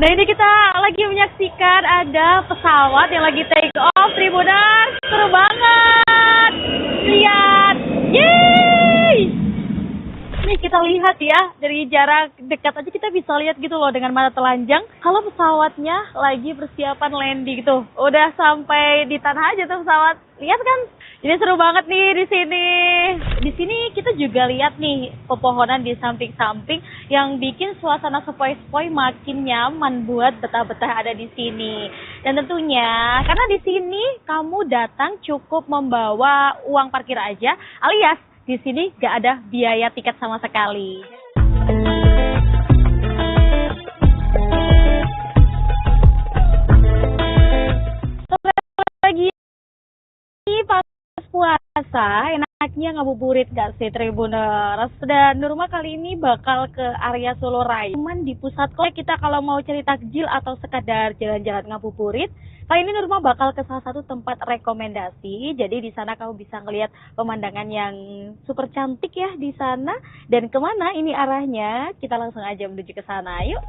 Nah ini kita lagi menyaksikan ada pesawat yang lagi take off, Tribuners. Seru banget. Lihat. Yeay. Nih kita lihat ya, dari jarak dekat aja kita bisa lihat gitu loh dengan mata telanjang. Kalau pesawatnya lagi persiapan landing tuh. Udah sampai di tanah aja tuh pesawat. Lihat kan? Jadi seru banget nih di sini. Di sini kita juga lihat nih pepohonan di samping-samping yang bikin suasana sepoi-sepoi makin nyaman buat betah-betah ada di sini. Dan tentunya karena di sini kamu datang cukup membawa uang parkir aja, alias di sini gak ada biaya tiket sama sekali. Lagi pas puasa, enaknya ngabuburit gak sih Tribuners? Dan Nurma kali ini bakal ke area Solo Raya. Cuman di pusat kota kita kalau mau cari takjil atau sekadar jalan-jalan ngabuburit, kali ini Nurma bakal ke salah satu tempat rekomendasi. Jadi di sana kamu bisa ngelihat pemandangan yang super cantik ya di sana. Dan kemana ini arahnya? Kita langsung aja menuju ke sana. Yuk.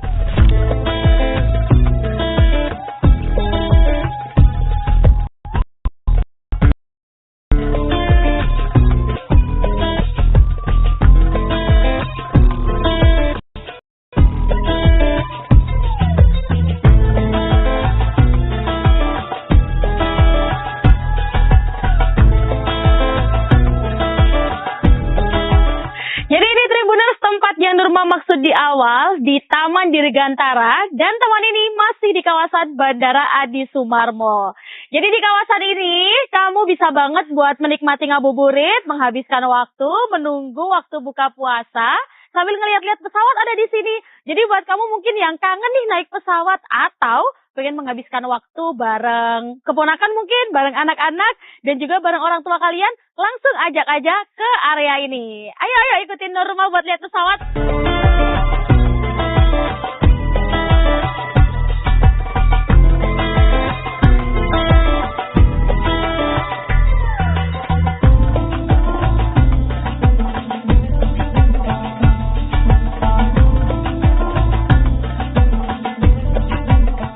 Maksud di awal di Taman Dirgantara, dan taman ini masih di kawasan Bandara Adi Sumarmo. Jadi di kawasan ini kamu bisa banget buat menikmati ngabuburit, menghabiskan waktu, menunggu waktu buka puasa sambil ngeliat-liat pesawat ada di sini. Jadi buat kamu mungkin yang kangen nih naik pesawat atau pengen menghabiskan waktu bareng keponakan mungkin, bareng anak-anak, dan juga bareng orang tua kalian, langsung ajak aja ke area ini. Ayo ikutin Nurma buat lihat pesawat.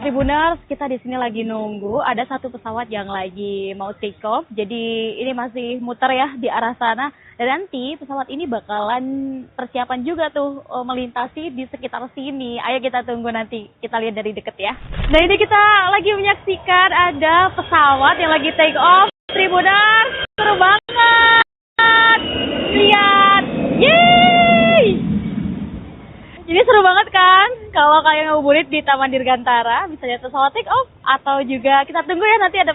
Tribuners, kita di sini lagi nunggu ada satu pesawat yang lagi mau take off. Jadi ini masih muter ya di arah sana. Dan nanti pesawat ini bakalan persiapan juga tuh melintasi di sekitar sini. Ayo kita tunggu nanti, kita lihat dari deket ya. Nah ini kita lagi menyaksikan ada pesawat yang lagi take off. Tribuners, seru banget. Lihat. Yeay. Jadi seru banget kan? Kalau kalian ngabuburit di Taman Dirgantara, bisa lihat pesawat take off, atau juga kita tunggu ya nanti ada.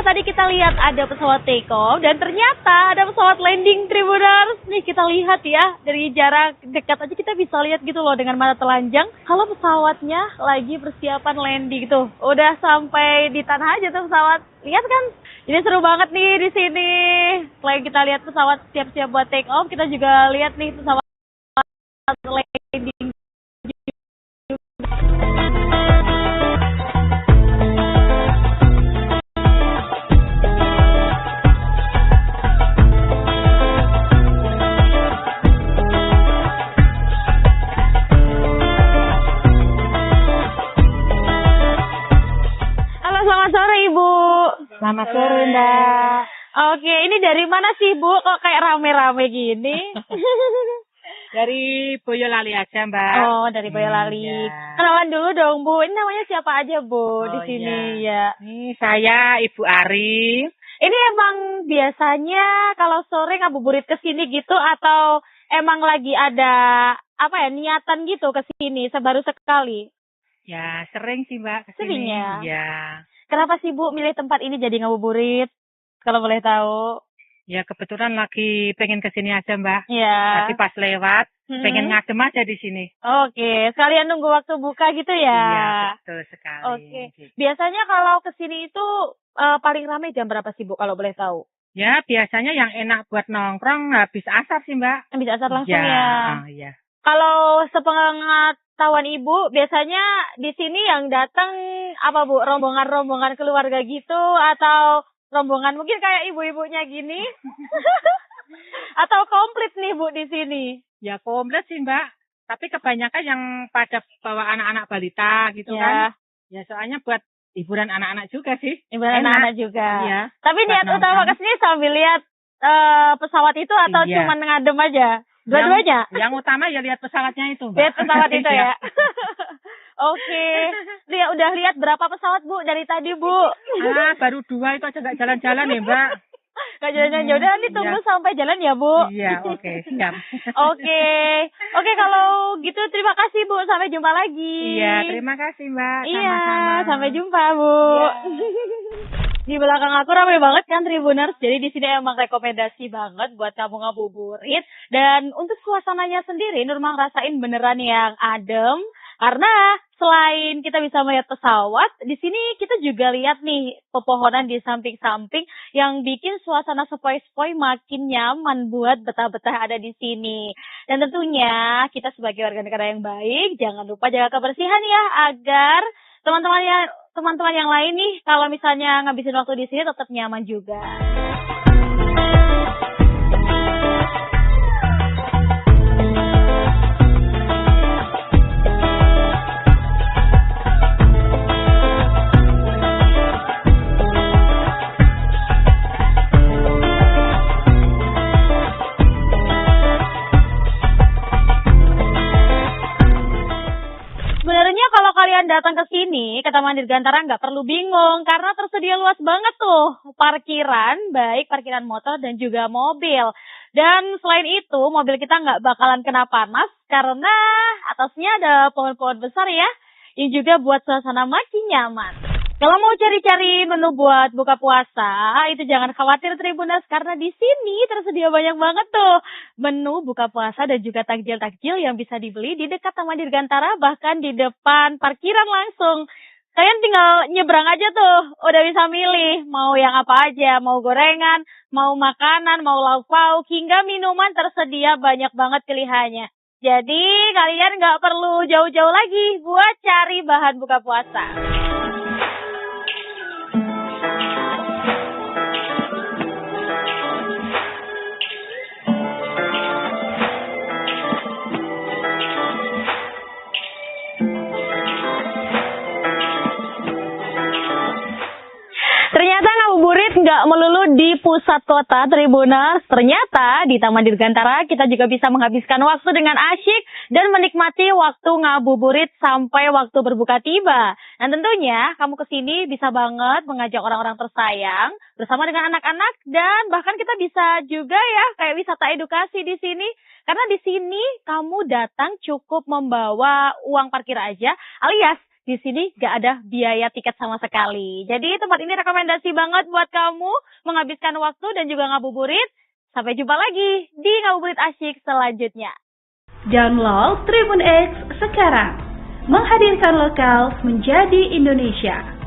Tadi kita lihat ada pesawat take off dan ternyata ada pesawat landing, Tribuners. Nih kita lihat ya, dari jarak dekat aja kita bisa lihat gitu loh dengan mata telanjang. Kalau pesawatnya lagi persiapan landing tuh, udah sampai di tanah aja tuh pesawat. Lihat kan? Jadi seru banget nih di sini. Selain kita lihat pesawat siap-siap buat take off, kita juga lihat nih pesawat landing. Selamat sore, Nda. Oke, ini dari mana sih, Bu? Kok kayak rame-rame gini? Dari Boyolali aja, Mbak. Oh, dari Boyolali. Ya. Kenalan dulu dong, Bu. Ini namanya siapa aja, Bu, di sini ya? Ini saya Ibu Ari. Ini emang biasanya kalau sore ngabuburit ke sini gitu atau emang lagi ada niatan gitu ke sini sebaru sekali? Ya, sering sih, Mbak, ke sini. Sering ya? Ya. Kenapa sih Bu milih tempat ini jadi ngabuburit? Kalau boleh tahu. Ya kebetulan lagi pengen kesini aja, Mbak. Iya. Tapi pas lewat pengen ngadem aja di sini. Oke, sekalian nunggu waktu buka gitu ya. Iya, betul sekali. Oke. Gitu. Biasanya kalau kesini itu paling ramai jam berapa sih Bu kalau boleh tahu? Ya biasanya yang enak buat nongkrong habis asar sih, Mbak. Habis asar langsung ya. Ya. Iya. Kalau sepengat sepengetahuan Ibu, biasanya di sini yang datang apa Bu? Rombongan-rombongan keluarga gitu atau rombongan mungkin kayak ibu-ibunya gini? Atau komplit nih Bu di sini? Ya komplit sih Mbak. Tapi kebanyakan yang pada bawa anak-anak balita gitu Ya. kan. Ya soalnya buat hiburan anak-anak juga sih. Ibarat Enak. anak-anak juga. Iya. Tapi Buat niat utama nonton. kesini sambil lihat pesawat itu atau Iya. cuma ngadem aja? Dua-duanya? Yang utama ya lihat pesawatnya itu Mbak. Lihat pesawat itu Iya. ya? Oke. Udah lihat berapa pesawat Bu dari tadi Bu? Baru 2 itu aja nggak jalan-jalan ya Mbak. Gak jalan-jalan. Ya udah nanti tunggu Iya. sampai jalan ya Bu. Iya, oke, siap. Oke, kalau gitu terima kasih Bu. Sampai jumpa lagi. Iya, terima kasih Mbak. Iya, Sama-sama. sampai jumpa Bu. Di belakang aku ramai banget kan Tribuners. Jadi di sini emang rekomendasi banget buat kamu ngabuburit. Dan untuk suasananya sendiri, Nurma ngerasain beneran yang adem. Karena selain kita bisa melihat pesawat, di sini kita juga lihat nih pepohonan di samping-samping yang bikin suasana sepoi-sepoi makin nyaman buat betah-betah ada di sini. Dan tentunya kita sebagai warga negara yang baik, jangan lupa jaga kebersihan ya agar teman-teman yang lain nih kalau misalnya ngabisin waktu di sini tetap nyaman juga. Sebenarnya kalau kalian datang ke sini, ke Taman Dirgantara nggak perlu bingung karena tersedia luas banget tuh parkiran, baik parkiran motor dan juga mobil. Dan selain itu, mobil kita nggak bakalan kena panas karena atasnya ada pohon-pohon besar ya, yang juga buat suasana makin nyaman. Kalau mau cari-cari menu buat buka puasa, itu jangan khawatir Tribuners karena di sini tersedia banyak banget tuh menu buka puasa dan juga takjil-takjil yang bisa dibeli di dekat Taman Dirgantara, bahkan di depan parkiran langsung. Kalian tinggal nyebrang aja tuh, udah bisa milih mau yang apa aja, mau gorengan, mau makanan, mau lauk pauk, hingga minuman tersedia banyak banget pilihannya. Jadi kalian nggak perlu jauh-jauh lagi buat cari bahan buka puasa. Ternyata ngabuburit nggak melulu di pusat kota Tribuners. Ternyata di Taman Dirgantara kita juga bisa menghabiskan waktu dengan asyik dan menikmati waktu ngabuburit sampai waktu berbuka tiba. Dan tentunya kamu kesini bisa banget mengajak orang-orang tersayang bersama dengan anak-anak dan bahkan kita bisa juga ya kayak wisata edukasi di sini. Karena di sini kamu datang cukup membawa uang parkir aja, alias di sini gak ada biaya tiket sama sekali. Jadi tempat ini rekomendasi banget buat kamu menghabiskan waktu dan juga ngabuburit. Sampai jumpa lagi di Ngabuburit Asyik selanjutnya. Download Tribun X sekarang. Menghadirkan lokal menjadi Indonesia.